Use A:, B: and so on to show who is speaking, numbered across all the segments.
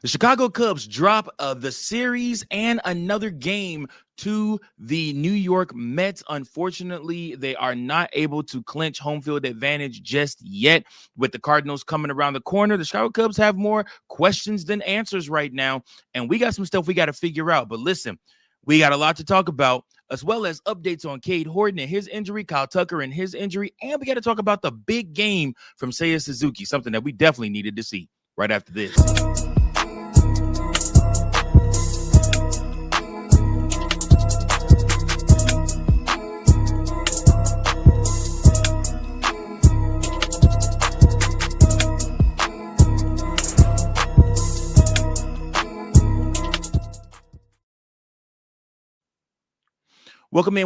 A: The Chicago Cubs drop the series and another game to the New York Mets. Unfortunately, they are not able to clinch home field advantage just yet. With the Cardinals coming around the corner, the Chicago Cubs have more questions than answers right now, and we got some stuff we got to figure out. But listen, we got a lot to talk about, as well as updates on Cade Horton and his injury, Kyle Tucker and his injury, and we got to talk about the big game from Seiya Suzuki, something that we definitely needed to see right after this. Welcome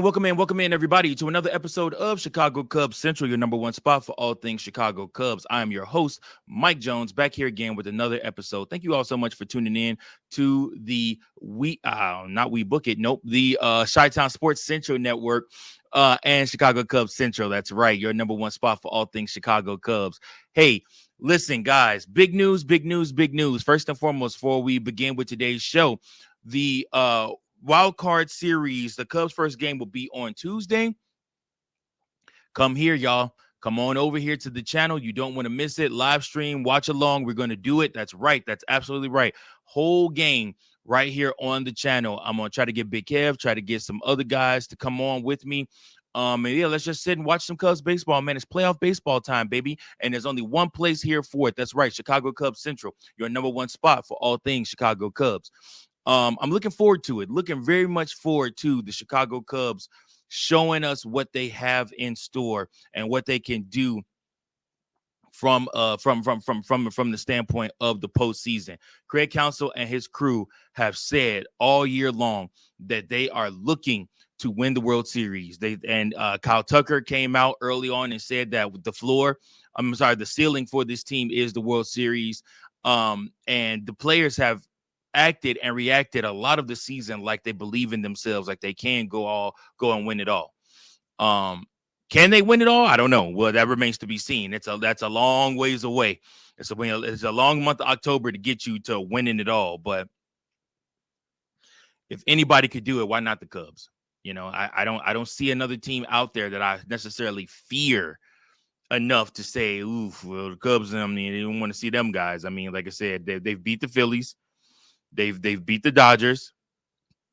A: in, everybody, to another episode of Chicago Cubs Central, your number one spot for all things Chicago Cubs. I am your host, Mike Jones, back here again with another episode. Thank you all so much for tuning in to the the Chi-Town Sports Central Network and Chicago Cubs Central. That's right, your number one spot for all things Chicago Cubs. Hey, listen, guys, big news. First and foremost, before we begin with today's show, the wild card series, the Cubs' first game will be on Tuesday. Come here, y'all. Come on over here to the channel. You don't want to miss it. Live stream, watch along. We're going to do it. That's right. That's absolutely right. Whole game right here on the channel. I'm going to try to get Big Kev, try to get some other guys to come on with me. And yeah, let's just sit and watch some Cubs baseball, man. It's playoff baseball time, baby. And there's only one place here for it. That's right. Chicago Cubs Central, your number one spot for all things Chicago Cubs. I'm looking forward to it. Looking very much forward to the Chicago Cubs showing us what they have in store and what they can do from the standpoint of the postseason. Craig Counsell and his crew have said all year long that they are looking to win the World Series. Kyle Tucker came out early on and said that the ceiling for this team is the World Series. And the players have acted and reacted a lot of the season like they believe in themselves, like they can go and win it all. Can they win it all? I don't know. Well, that remains to be seen. That's a long ways away. It's a long month of October to get you to winning it all. But if anybody could do it, why not the Cubs? You know, I don't see another team out there that I necessarily fear enough to say, oof, well, the Cubs, I mean, they don't want to see them guys. I mean, like I said, they've beat the Phillies. They've beat the Dodgers.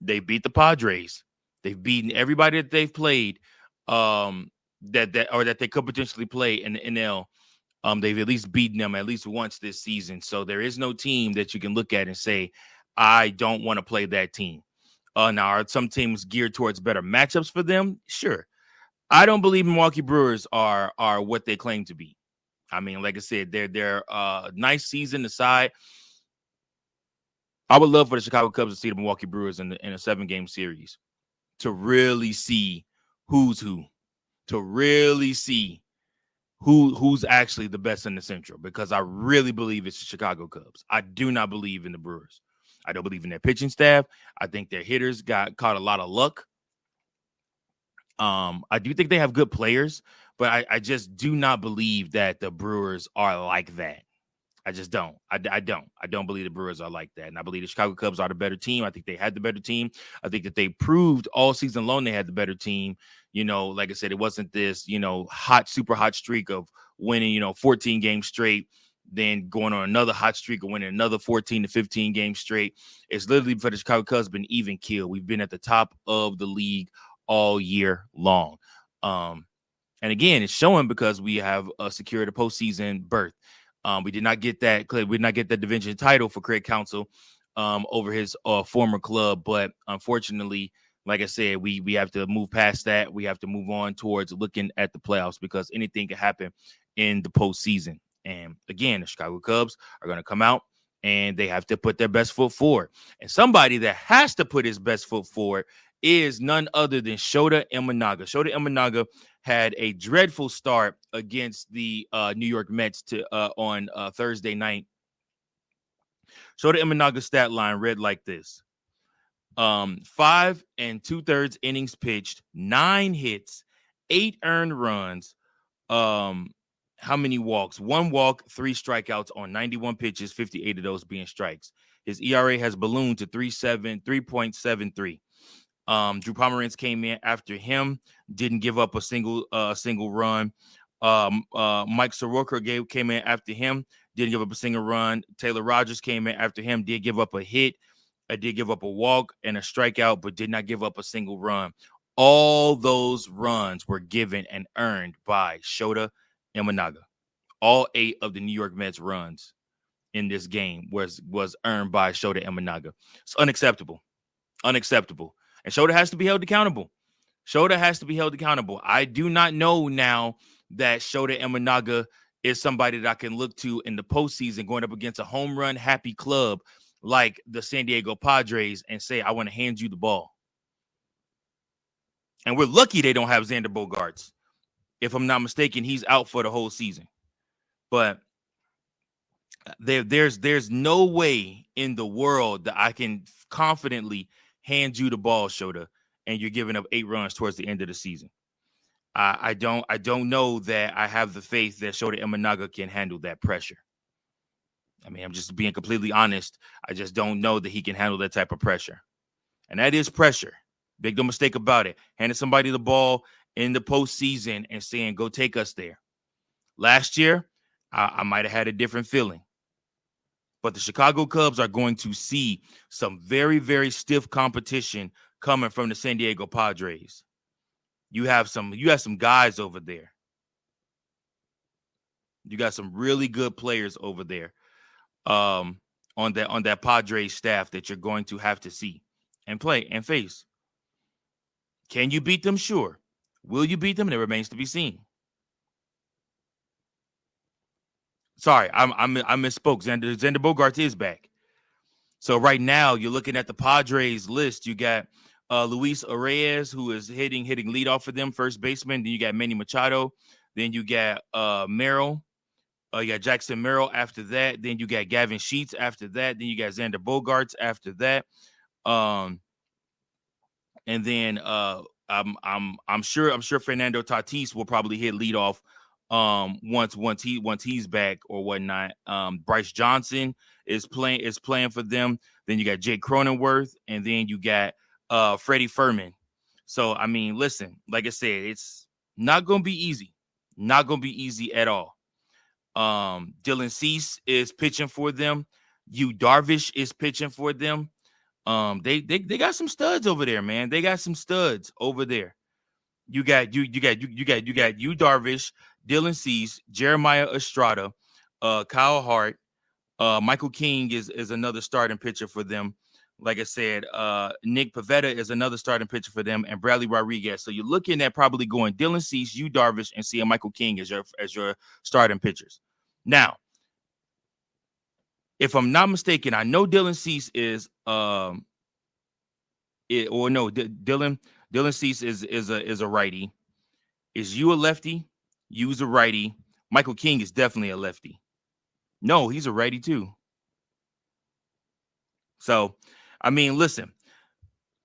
A: They beat the Padres. They've beaten everybody that they've played that they could potentially play in the NL. They've at least beaten them at least once this season. So there is no team that you can look at and say, I don't want to play that team. Now, are some teams geared towards better matchups for them? Sure. I don't believe Milwaukee Brewers are what they claim to be. I mean, like I said, they're nice season aside. I would love for the Chicago Cubs to see the Milwaukee Brewers in a 7-game series to really see who's who, to really see who's actually the best in the Central, because I really believe it's the Chicago Cubs. I do not believe in the Brewers. I don't believe in their pitching staff. I think their hitters got caught a lot of luck. I do think they have good players, but I just do not believe that the Brewers are like that. I just don't. I don't believe the Brewers are like that. And I believe the Chicago Cubs are the better team. I think they had the better team. I think that they proved all season long they had the better team. You know, like I said, it wasn't this, super hot streak of winning, 14 games straight, then going on another hot streak of winning another 14 to 15 games straight. It's literally, for the Chicago Cubs, been even keel. We've been at the top of the league all year long. And again, it's showing because we have secured a postseason berth. We did not get that. We did not get the division title for Craig Counsell over his former club, but unfortunately, like I said, we have to move past that. We have to move on towards looking at the playoffs, because anything can happen in the postseason. And again, the Chicago Cubs are going to come out and they have to put their best foot forward. And somebody that has to put his best foot forward is none other than Shota Imanaga. Shota Imanaga had a dreadful start against the New York Mets on Thursday night. Shota Imanaga's stat line read like this: 5 2/3 innings pitched, 9 hits, 8 earned runs, how many walks? 1 walk, 3 strikeouts on 91 pitches, 58 of those being strikes. His ERA has ballooned to 3.73. Drew Pomeranz came in after him, didn't give up a single run. Mike Soroka came in after him, didn't give up a single run. Taylor Rogers came in after him, did give up a hit, did give up a walk and a strikeout, but did not give up a single run. All those runs were given and earned by Shota Imanaga. All 8 of the New York Mets runs in this game was earned by Shota Imanaga. It's unacceptable. Unacceptable. And Shota has to be held accountable. Shota has to be held accountable. I do not know now that Shota Imanaga is somebody that I can look to in the postseason going up against a home run happy club like the San Diego Padres and say, I want to hand you the ball. And we're lucky they don't have Xander Bogaerts. If I'm not mistaken, he's out for the whole season. But there's no way in the world that I can confidently hand you the ball, Shota, and you're giving up 8 runs towards the end of the season. I don't know that I have the faith that Shota Imanaga can handle that pressure. I mean, I'm just being completely honest. I just don't know that he can handle that type of pressure. And that is pressure. Big no mistake about it. Handing somebody the ball in the postseason and saying, go take us there. Last year, I might have had a different feeling. But the Chicago Cubs are going to see some very, very stiff competition coming from the San Diego Padres. You have some guys over there. You got some really good players over there on that Padres staff that you're going to have to see and play and face. Can you beat them? Sure. Will you beat them? It remains to be seen. Sorry, I misspoke. Xander Bogaerts is back. So right now you're looking at the Padres list. You got Luis Arraez, who is hitting leadoff for them, first baseman. Then you got Manny Machado. Then you got Merrill. You got Jackson Merrill after that. Then you got Gavin Sheets after that. Then you got Xander Bogaerts after that. And then I'm sure Fernando Tatis will probably hit leadoff once he's back or whatnot. Bryce Johnson is playing for them. Then you got Jake Cronenworth, and then you got Freddie Furman. So I mean, listen, like I said, it's not gonna be easy. Not gonna be easy at all. Dylan Cease is pitching for them. Yu Darvish is pitching for them. They got some studs over there, man. They got some studs over there. You got Yu Darvish, Dylan Cease, Jeremiah Estrada, Kyle Hart, Michael King is another starting pitcher for them. Like I said, Nick Pivetta is another starting pitcher for them, and Bradley Rodriguez. So you're looking at probably going Dylan Cease, Yu Darvish, and seeing Michael King as your starting pitchers. Now, if I'm not mistaken, I know Dylan Cease is Dylan Cease is a righty. Is you a lefty? You's a righty. Michael King is definitely a lefty. No, he's a righty too. So, I mean, listen,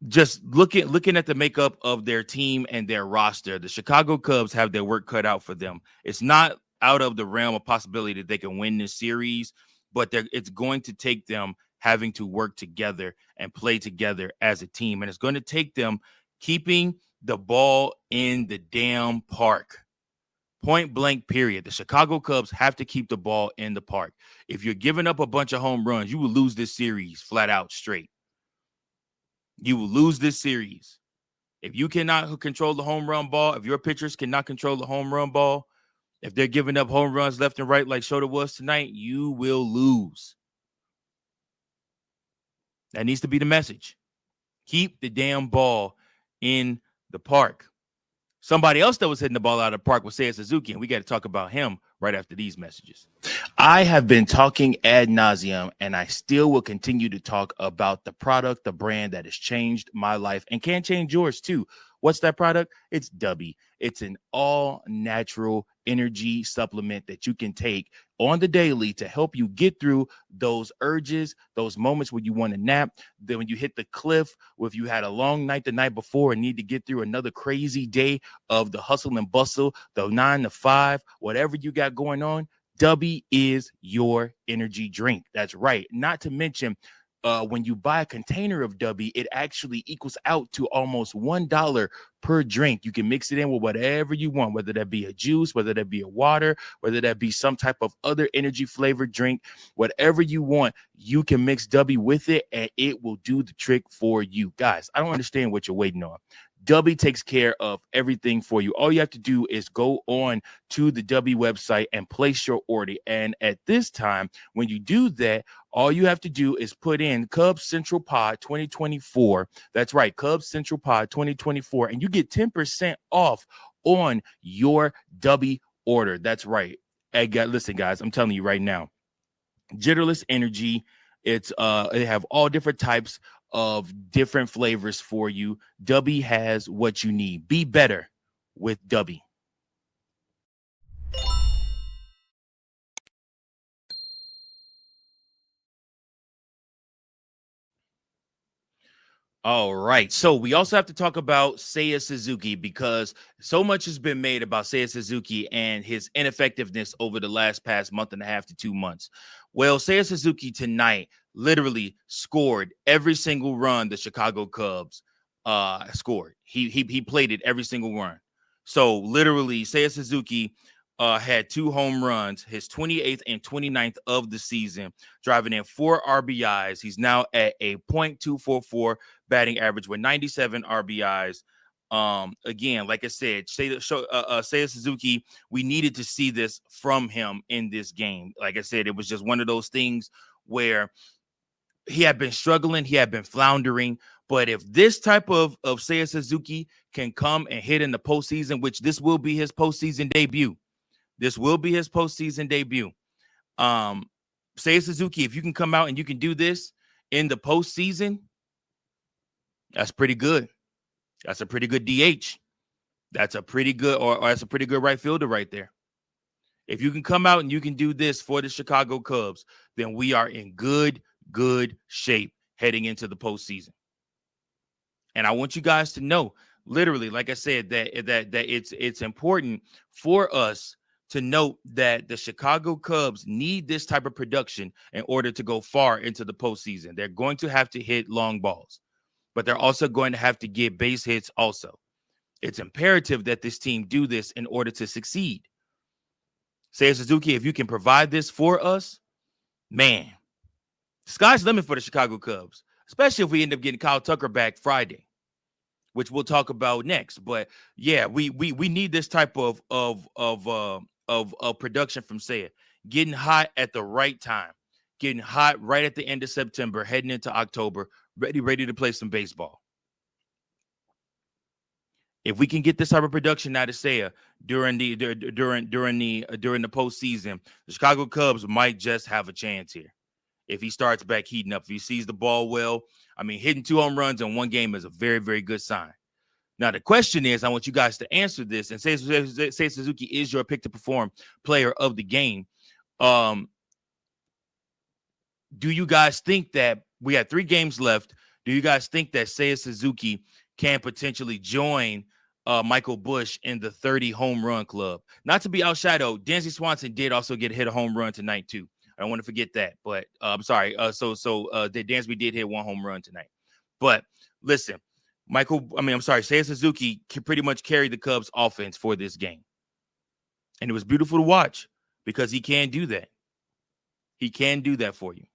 A: just looking at the makeup of their team and their roster, the Chicago Cubs have their work cut out for them. It's not out of the realm of possibility that they can win this series, but it's going to take them having to work together and play together as a team. And it's going to take them keeping the ball in the damn park. Point blank, period. The Chicago Cubs have to keep the ball in the park. If you're giving up a bunch of home runs, you will lose this series flat out straight. You will lose this series. If you cannot control the home run ball, if your pitchers cannot control the home run ball, if they're giving up home runs left and right like Shota was tonight, you will lose. That needs to be the message. Keep the damn ball in the park. Somebody else that was hitting the ball out of the park was Seiya Suzuki, and we got to talk about him right after these messages. I have been talking ad nauseum, and I still will continue to talk about the product, the brand that has changed my life and can change yours too. What's that product? It's W. It's an all-natural energy supplement that you can take on the daily to help you get through those urges, those moments when you want to nap, then when you hit the cliff, or if you had a long night the night before and need to get through another crazy day of the hustle and bustle, the 9 to 5, whatever you got going on, W is your energy drink. That's right. Not to mention, when you buy a container of W, it actually equals out to almost $1 per drink. You can mix it in with whatever you want, whether that be a juice, whether that be a water, whether that be some type of other energy flavored drink, whatever you want, you can mix W with it and it will do the trick for you. Guys, I don't understand what you're waiting on. W takes care of everything for you. All you have to do is go on to the W website and place your order. And at this time, when you do that, all you have to do is put in Cubs Central Pod 2024. That's right, Cubs Central Pod 2024, and you get 10% off on your W order. That's right. Hey, listen, guys, I'm telling you right now, Jitterless Energy. They have all different types of different flavors for you. W has what you need. Be better with W. All right. So we also have to talk about Seiya Suzuki because so much has been made about Seiya Suzuki and his ineffectiveness over the past month and a half to 2 months. Well, Seiya Suzuki tonight literally scored every single run the Chicago Cubs scored. He played it every single run. So literally, Seiya Suzuki had 2 home runs, his 28th and 29th of the season, driving in 4 RBIs. He's now at a .244 batting average with 97 RBIs. Again, like I said, Seiya Suzuki, we needed to see this from him in this game. Like I said, it was just one of those things where he had been struggling, he had been floundering. But if this type of Seiya Suzuki can come and hit in the postseason, which this will be his postseason debut, Seiya Suzuki, if you can come out and you can do this in the postseason, that's pretty good. That's a pretty good DH. That's a pretty good, or that's a pretty good right fielder right there. If you can come out and you can do this for the Chicago Cubs, then we are in good shape heading into the postseason. And I want you guys to know, literally, like I said, that it's important for us to note that the Chicago Cubs need this type of production in order to go far into the postseason. They're going to have to hit long balls, but they're also going to have to get base hits also. It's imperative that this team do this in order to succeed. Seiya Suzuki, if you can provide this for us, man, sky's the limit for the Chicago Cubs, especially if we end up getting Kyle Tucker back Friday, which we'll talk about next. But yeah, we need this type of production from Seiya, getting hot at the right time, getting hot right at the end of September, heading into October, ready to play some baseball. If we can get this type of production out of Seiya during the postseason, the Chicago Cubs might just have a chance here. If he starts back heating up, if he sees the ball well, I mean, hitting 2 home runs in one game is a very, very good sign. Now, the question is, I want you guys to answer this, and say Suzuki is your pick to perform player of the game. Do you guys think that we have 3 games left? Do you guys think that Seiya Suzuki can potentially join Michael Busch in the 30 home run club? Not to be outshadowed, Dansby Swanson did also hit a home run tonight too. I don't want to forget that, but I'm sorry. Dansby did hit 1 home run tonight. But listen, Seiya Suzuki can pretty much carry the Cubs offense for this game. And it was beautiful to watch because he can do that. He can do that for you.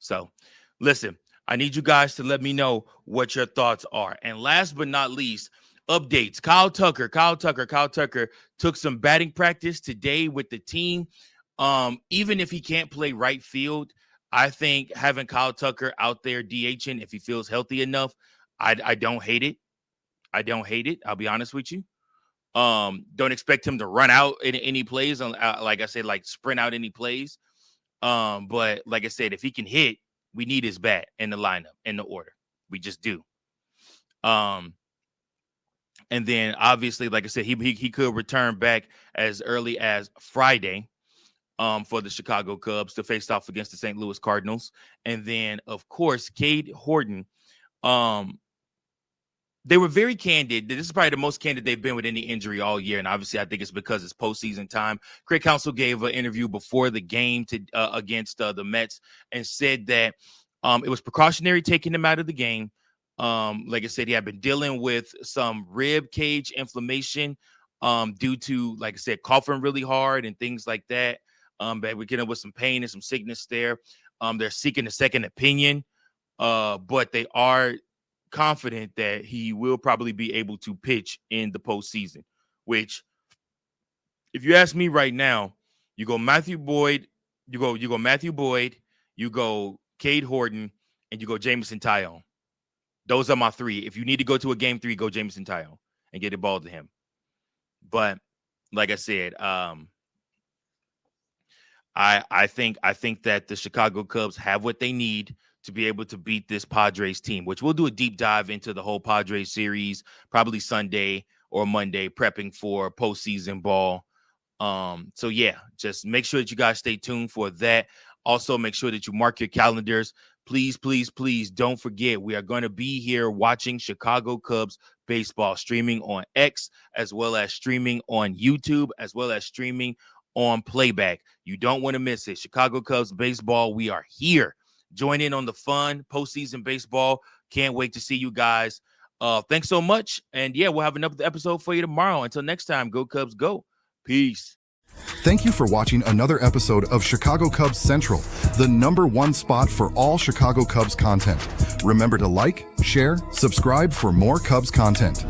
A: So, listen, I need you guys to let me know what your thoughts are. And last but not least, updates. Kyle Tucker took some batting practice today with the team. Even if he can't play right field, I think having Kyle Tucker out there DHing, if he feels healthy enough, I don't hate it. I'll be honest with you. Don't expect him to run out in any plays, like I said, like sprint out any plays. But like I said, if he can hit, we need his bat in the lineup, in the order. We just do. And then obviously, like I said, he could return back as early as Friday for the Chicago Cubs to face off against the St. Louis Cardinals. And then, of course, Cade Horton. They were very candid. This is probably the most candid they've been with any injury all year. And obviously, I think it's because it's postseason time. Craig Counsell gave an interview before the game against the Mets and said that it was precautionary taking him out of the game. Like I said, he had been dealing with some rib cage inflammation due to, like I said, coughing really hard and things like that. But we're getting with some pain and some sickness there. They're seeking a second opinion, but they are confident that he will probably be able to pitch in the postseason, which, if you ask me right now, you go Matthew Boyd, you go Cade Horton, and you go Jameson Taillon. Those are my three. If you need to go to a game 3, go Jameson Taillon and get the ball to him. But like I said, I think that the Chicago Cubs have what they need to be able to beat this Padres team, which we'll do a deep dive into the whole Padres series, probably Sunday or Monday, prepping for postseason ball. So yeah, just make sure that you guys stay tuned for that. Also, make sure that you mark your calendars. Please, please, please don't forget, we are going to be here watching Chicago Cubs baseball, streaming on X, as well as streaming on YouTube, as well as streaming on Playback. You don't want to miss it. Chicago Cubs baseball, we are here. Join in on the fun postseason baseball. Can't wait to see you guys. Thanks so much. And yeah, we'll have another episode for you tomorrow. Until next time, go Cubs, go. Peace.
B: Thank you for watching another episode of Chicago Cubs Central, the #1 spot for all Chicago Cubs content. Remember to like, share, subscribe for more Cubs content.